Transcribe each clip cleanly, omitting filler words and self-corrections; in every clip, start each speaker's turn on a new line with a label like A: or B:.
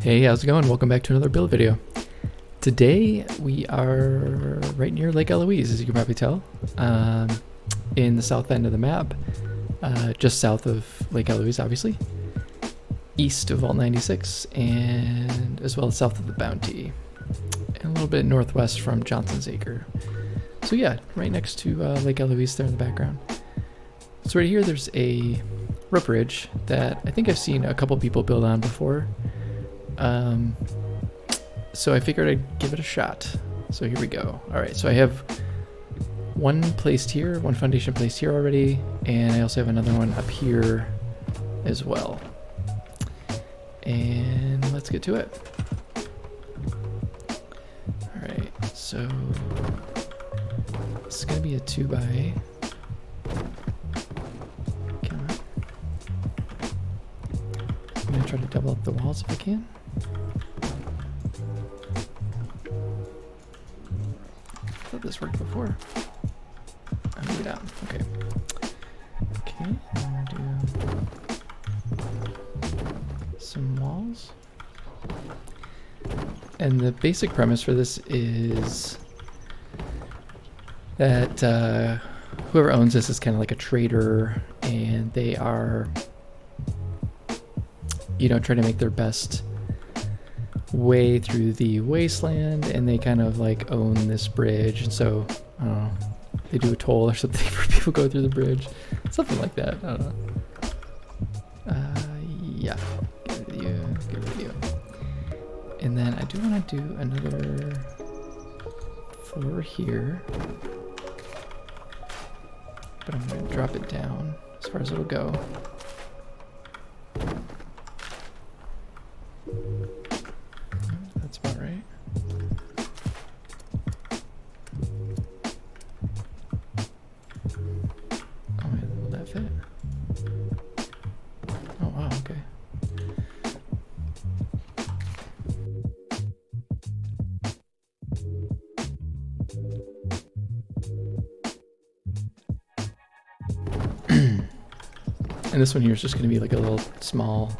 A: Hey, how's it going? Welcome back to another build video. Today we are right near Lake Eloise, as you can probably tell, in the south end of the map, just south of Lake Eloise, obviously, east of Vault 96, and as well as south of the Bounty, and a little bit northwest from Johnson's Acre. So yeah, right next to Lake Eloise there in the background. So right here there's a rope bridge that I think I've seen a couple people build on before. So I figured I'd give it a shot. So here we go. All right, so I have one placed here, one foundation placed here already, and I also have another one up here as well. And let's get to it. All right, so it's gonna be a 2x. Come on. I'm gonna try to double up the walls if I can. I thought this worked before. I'm gonna go down. Okay. Okay, I'm gonna do some walls. And the basic premise for this is that whoever owns this is kind of like a trader, and they are, you know, trying to make their best way through the wasteland, and they kind of like own this bridge, and so I don't know, they do a toll or something for people go through the bridge, something like that. I don't know. Yeah, good video. And then I do want to do another floor here, but I'm going to drop it down as far as it'll go. That's about right. Oh man, will that fit? Oh wow, okay. And this one here is just going to be like a little small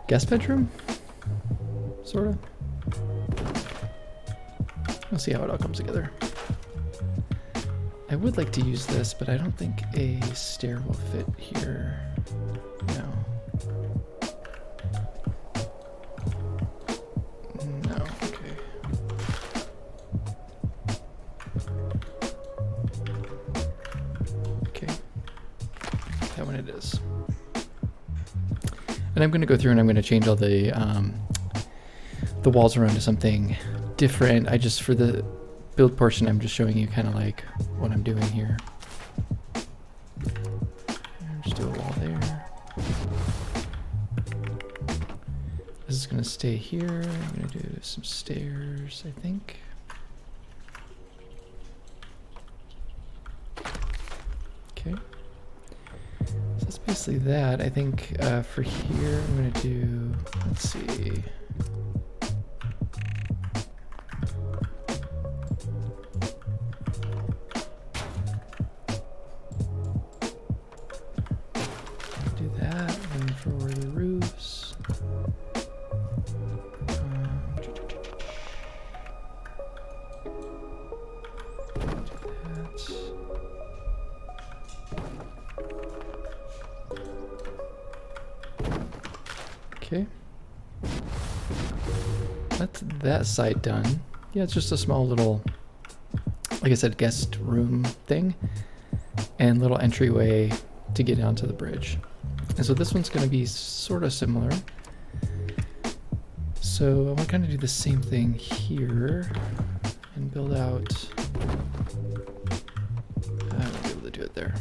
A: guest bedroom, sort of. We'll see how it all comes together. I would like to use this, but I don't think a stair will fit here. No. No, okay. Okay. That one it is. And I'm going to go through and I'm going to change all the walls around to something different. I just, for the build portion, I'm just showing you kind of like what I'm doing here. Just do a wall there. This is going to stay here. I'm going to do some stairs, I think. Okay. So that's basically that. I think for here, I'm going to do, let's see. Do that, and for the roofs. Do that. Okay. That's that side done. Yeah, it's just a small little, like I said, guest room thing, and little entryway to get onto the bridge. And so this one's going to be sort of similar. So I want to kind of do the same thing here and build out. I won't be able to do it there,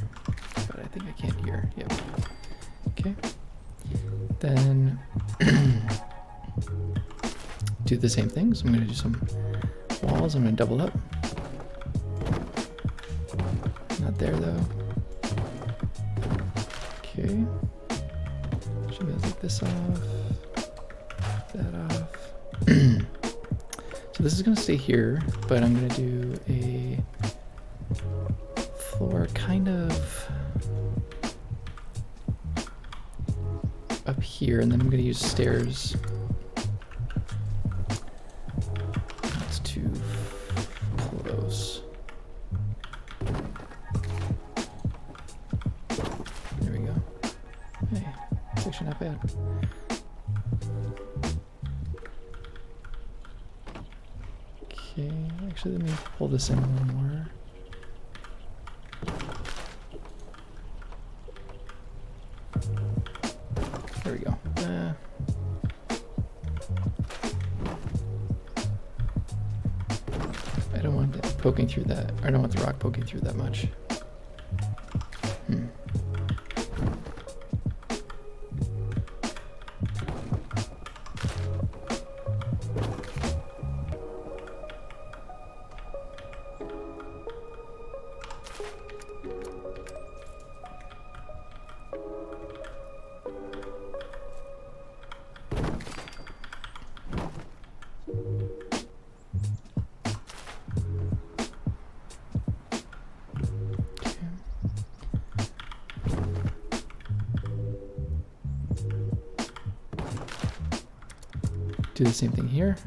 A: but I think I can here. Yep. Okay. Then do the same thing. So I'm going to do some walls. I'm going to double up. Not there though. Okay. Should be able to take this off. That off. So this is going to stay here, but I'm going to do a floor kind of up here, and then I'm going to use stairs not bad. Okay, actually let me pull this in a little more. There we go. I don't want it poking through that. I don't want the rock poking through that much. Do the same thing here.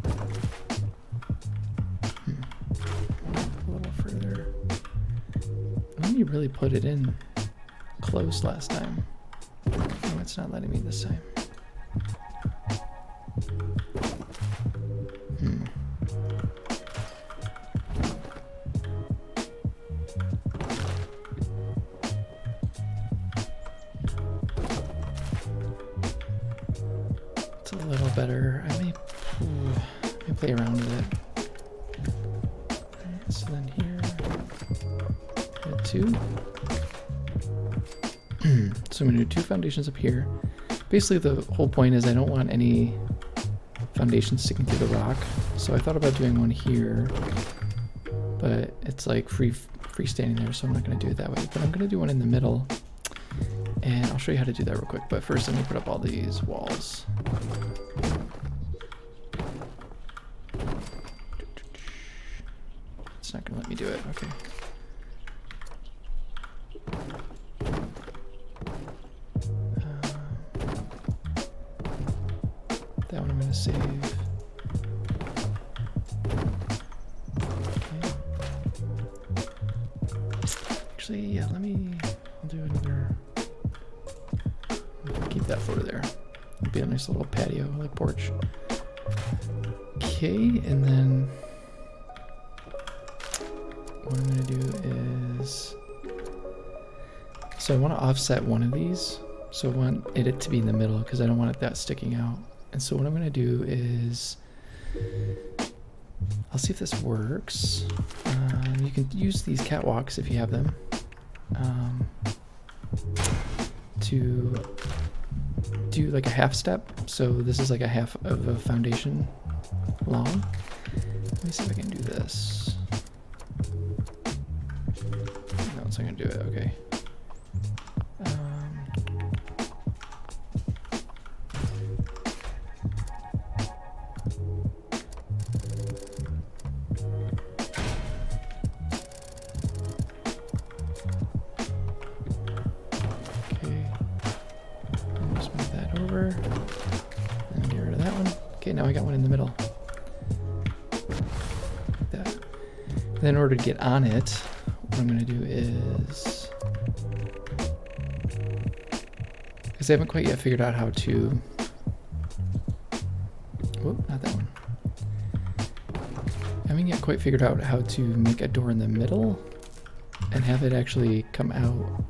A: A little further. When you really put it in close last time. Oh, it's not letting me this time. Better. I may play around with it. Alright, so then here, add 2. So I'm going to do 2 foundations up here. Basically the whole point is I don't want any foundations sticking through the rock. So I thought about doing one here, but it's like freestanding there, so I'm not going to do it that way. But I'm going to do one in the middle, and I'll show you how to do that real quick. But first, let me put up all these walls. It's not gonna let me do it. Okay. That one I'm gonna save. Okay. Actually, yeah. I'll do another. Keep that floor there. It'll be a nice little patio, like porch. Okay, and then. What I'm going to do is, so I want to offset one of these, so I want it to be in the middle because I don't want it that sticking out. And so what I'm going to do is, I'll see if this works. You can use these catwalks if you have them to do like a half step. So this is like a half of a foundation long. Let me see if I can do this. No, it's not gonna do it. Okay. Okay. Just move that over and get rid of that one. Okay, now I got one in the middle. Like that. Then in order to get on it, what I'm going to do is, because I haven't quite yet figured out how to, whoop, not that one. I haven't yet quite figured out how to make a door in the middle and have it actually come out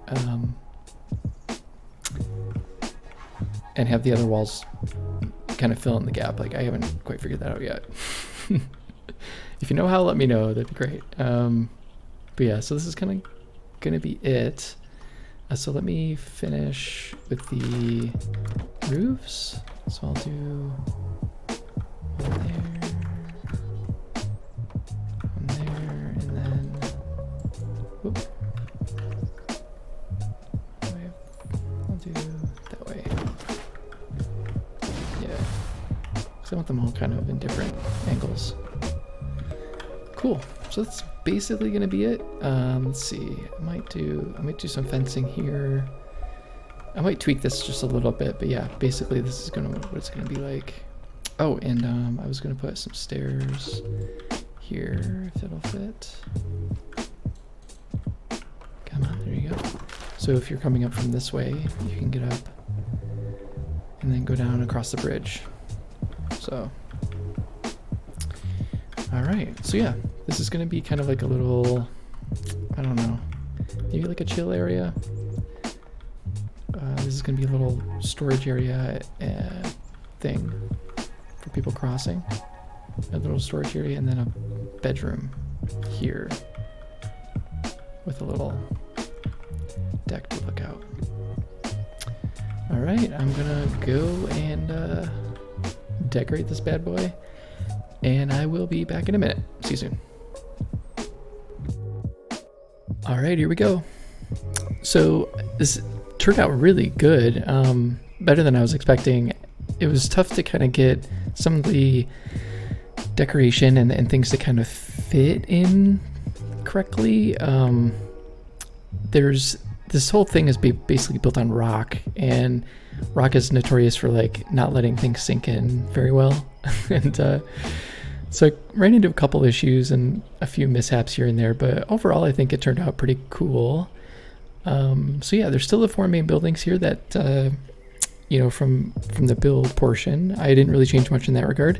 A: and have the other walls kind of fill in the gap. Like, I haven't quite figured that out yet. If you know how, let me know. That'd be great. But yeah, so this is kind of gonna be it. So let me finish with the roofs. So I'll do one there, and then, whoop. I'll do that way. Yeah, because I want them all kind of in different angles. Cool. So that's basically gonna be it. Let's see. I might do some fencing here. I might tweak this just a little bit, but yeah, basically this is what it's gonna be like. Oh, and I was gonna put some stairs here if it'll fit. Come on, there you go. So if you're coming up from this way, you can get up and then go down across the bridge. So, all right. So yeah, this is going to be kind of like a little, I don't know, maybe like a chill area. This is going to be a little storage area thing for people crossing. A little storage area, and then a bedroom here with a little deck to look out. All right, I'm gonna go and decorate this bad boy, and I will be back in a minute. See you soon. All right, here we go. So this turned out really good, better than I was expecting. It was tough to kind of get some of the decoration and things to kind of fit in correctly. There's this whole thing is basically built on rock, and rock is notorious for like not letting things sink in very well. And so I ran into a couple issues and a few mishaps here and there, but overall I think it turned out pretty cool. So yeah, there's still the four main buildings here that you know, from the build portion. I didn't really change much in that regard,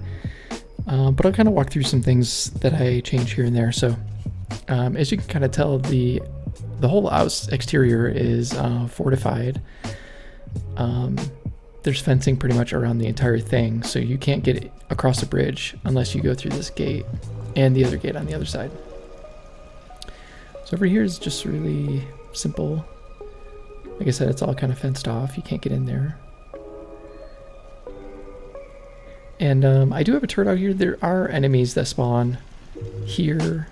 A: but I'll kind of walk through some things that I changed here and there. So as you can kind of tell, the whole exterior is fortified. There's fencing pretty much around the entire thing, so you can't get across the bridge unless you go through this gate and the other gate on the other side. So over here is just really simple. Like I said, it's all kind of fenced off. You can't get in there. And I do have a turret out here. There are enemies that spawn here,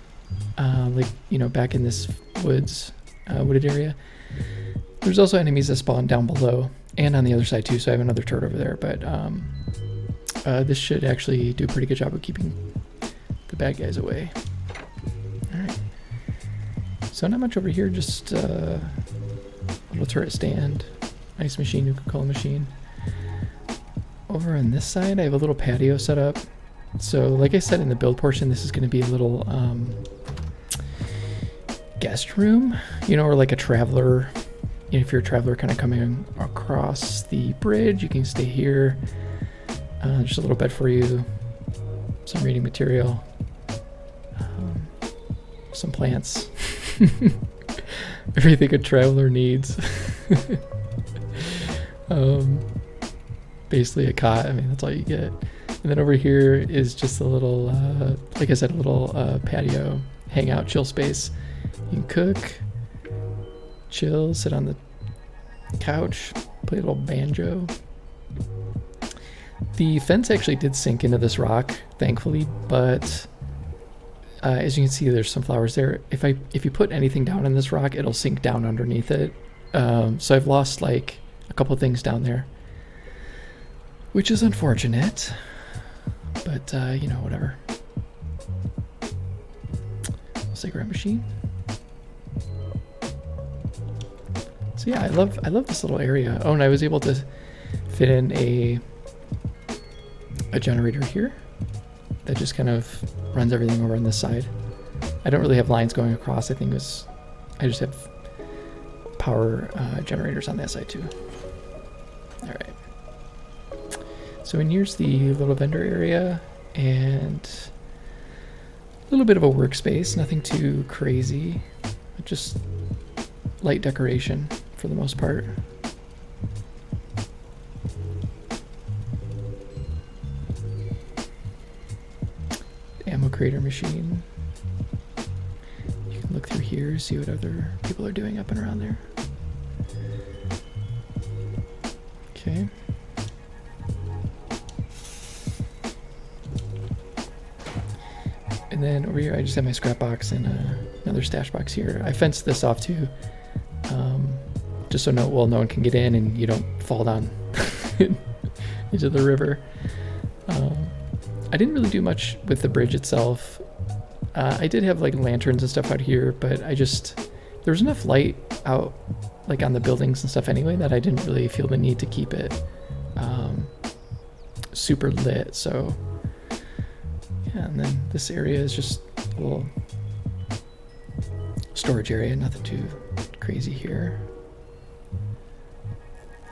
A: like, you know, back in this wooded area. There's also enemies that spawn down below and on the other side too, so I have another turret over there, but this should actually do a pretty good job of keeping the bad guys away. Alright. So not much over here, just a little turret stand. Nice machine, you could call a machine. Over on this side, I have a little patio set up. So like I said in the build portion, this is going to be a little guest room, you know, or like a traveler. You know, if you're a traveler kind of coming across the bridge, you can stay here. Just a little bed for you, some reading material, some plants, everything a traveler needs. Basically a cot. I mean, that's all you get. And then over here is just a little, like I said, a little patio, hangout, chill space. You can cook, chill, sit on the couch, play a little banjo. The fence actually did sink into this rock, thankfully, but as you can see, there's some flowers there. If you put anything down in this rock, it'll sink down underneath it. So I've lost like a couple things down there, which is unfortunate, but you know, whatever. Cigarette machine. So yeah, I love this little area. Oh, and I was able to fit in a generator here that just kind of runs everything over on this side. I don't really have lines going across. I just have power generators on that side too. All right. So in here's the little vendor area and a little bit of a workspace. Nothing too crazy, just light decoration for the most part. Ammo creator machine. You can look through here, see what other people are doing up and around there. Okay. And then over here, I just have my scrap box and another stash box here. I fenced this off too, just so no one can get in and you don't fall down into the river. I didn't really do much with the bridge itself. I did have like lanterns and stuff out here, but there was enough light out like on the buildings and stuff anyway that I didn't really feel the need to keep it super lit. So yeah, and then this area is just a little storage area, nothing too crazy here.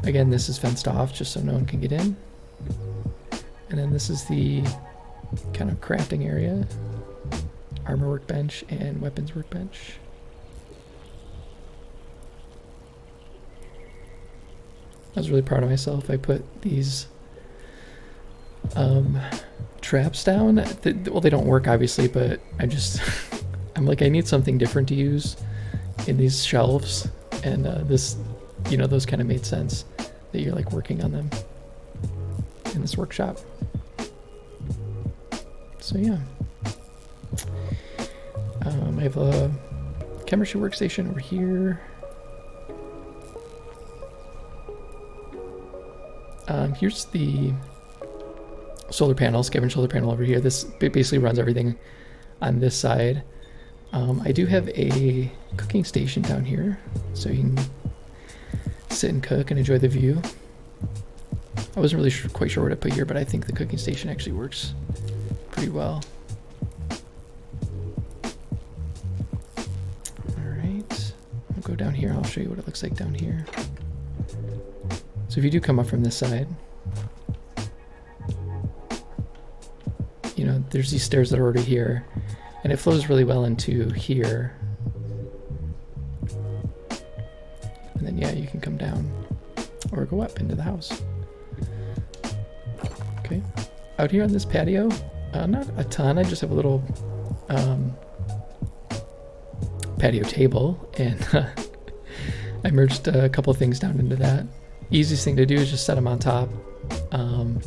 A: Again, this is fenced off just so no one can get in. And then this is the kind of crafting area, armor workbench and weapons workbench. I was really proud of myself. I put these traps down. Well, they don't work obviously, but I'm like, I need something different to use in these shelves, and this, you know, those kind of made sense that you're like working on them in this workshop. So yeah, I have a chemistry workstation over here. Here's the solar panel, scavenge solar panel over here. This basically runs everything on this side. I do have a cooking station down here, so you can sit and cook and enjoy the view. I wasn't really quite sure what to put here, but I think the cooking station actually works pretty well. Alright, I'll go down here. I'll show you what it looks like down here. So if you do come up from this side, you know, there's these stairs that are already here, and it flows really well into here. And then yeah, you can come down or go up into the house. Okay, out here on this patio, not a ton, I just have a little patio table, and I merged a couple of things down into that. Easiest thing to do is just set them on top, and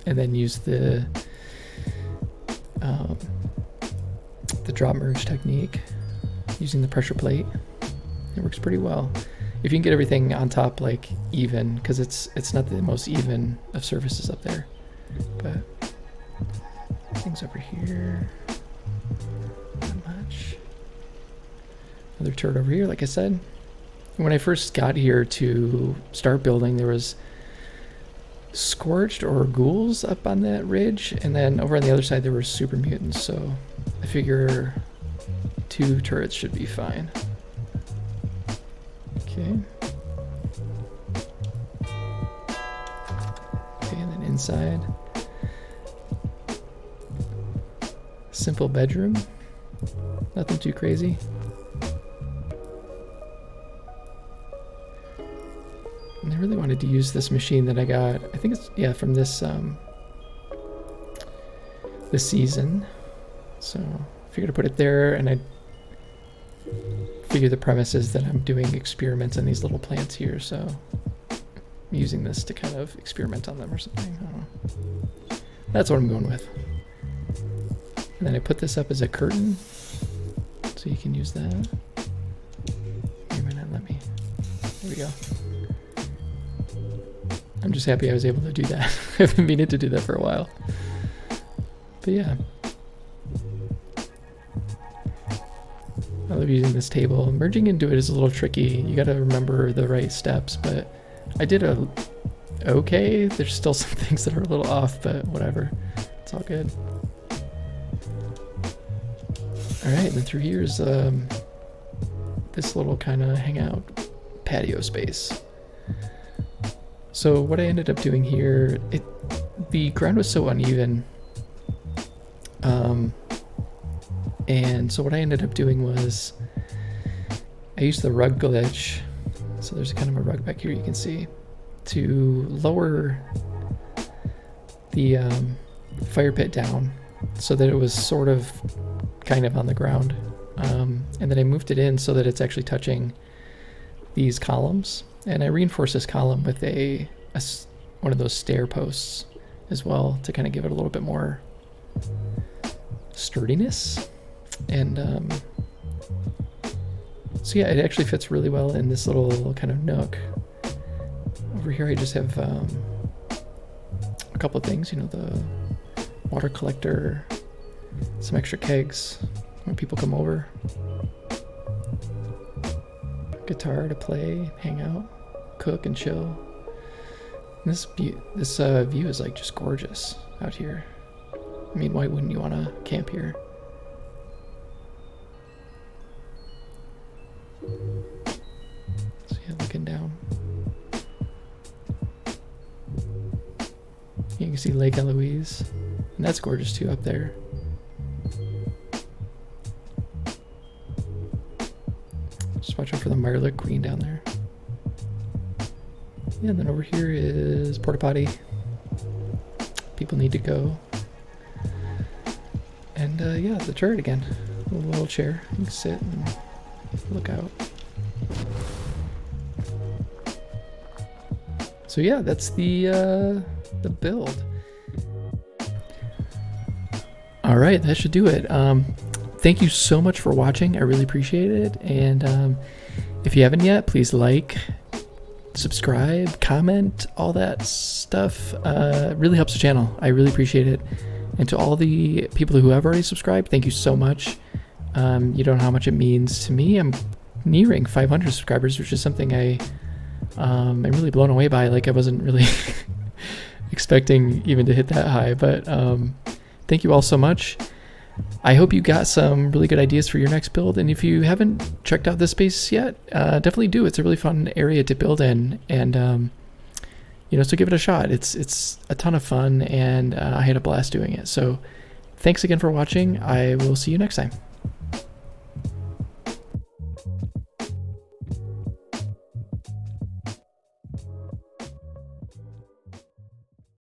A: then use the drop merge technique using the pressure plate. It works pretty well if you can get everything on top like even, because it's not the most even of surfaces up there. But things over here, not much. Another turret over here, like I said. When I first got here to start building, there was scorched or ghouls up on that ridge, and then over on the other side there were super mutants, so I figure 2 turrets should be fine. Okay. Okay, and then inside, simple bedroom, nothing too crazy. And I really wanted to use this machine that I got, I think it's, yeah, from this this season. So I figured to put it there, and I figure the premise is that I'm doing experiments on these little plants here, so I'm using this to kind of experiment on them or something. I don't know. That's what I'm going with. And then I put this up as a curtain, so you can use that. You might not let me. There we go. I'm just happy I was able to do that. I've been meaning to do that for a while. But yeah. I love using this table. Merging into it is a little tricky. You gotta remember the right steps, but I did okay. There's still some things that are a little off, but whatever. It's all good. Alright, and then through here is this little kind of hangout patio space. So what I ended up doing here, the ground was so uneven, and so what I ended up doing was I used the rug glitch. So there's kind of a rug back here you can see to lower the fire pit down so that it was sort of kind of on the ground, and then I moved it in so that it's actually touching these columns. And I reinforced this column with one of those stair posts as well to kind of give it a little bit more sturdiness. And so yeah, it actually fits really well in this little kind of nook. Over here I just have a couple of things, you know, the water collector, some extra kegs when people come over. Guitar to play, hang out, cook and chill. And this view is like just gorgeous out here. I mean, why wouldn't you want to camp here? So yeah, looking down. can see Lake Eloise, and that's gorgeous too up there. Just watch out for the Marla Queen down there. Yeah, and then over here is Porta Potty. People need to go. And yeah, the turret again. A little chair. You can sit and look out. So yeah, that's the build. All right, that should do it. Thank you so much for watching. I really appreciate it. And if you haven't yet, please like, subscribe, comment, all that stuff. It really helps the channel. I really appreciate it. And to all the people who have already subscribed, thank you so much. You don't know how much it means to me. I'm nearing 500 subscribers, which is something I'm really blown away by. Like, I wasn't really expecting even to hit that high, but thank you all so much. I hope you got some really good ideas for your next build, and if you haven't checked out this space yet, definitely do. It's a really fun area to build in, and you know, so give it a shot. It's a ton of fun, and I had a blast doing it. So thanks again for watching. I will see you next time.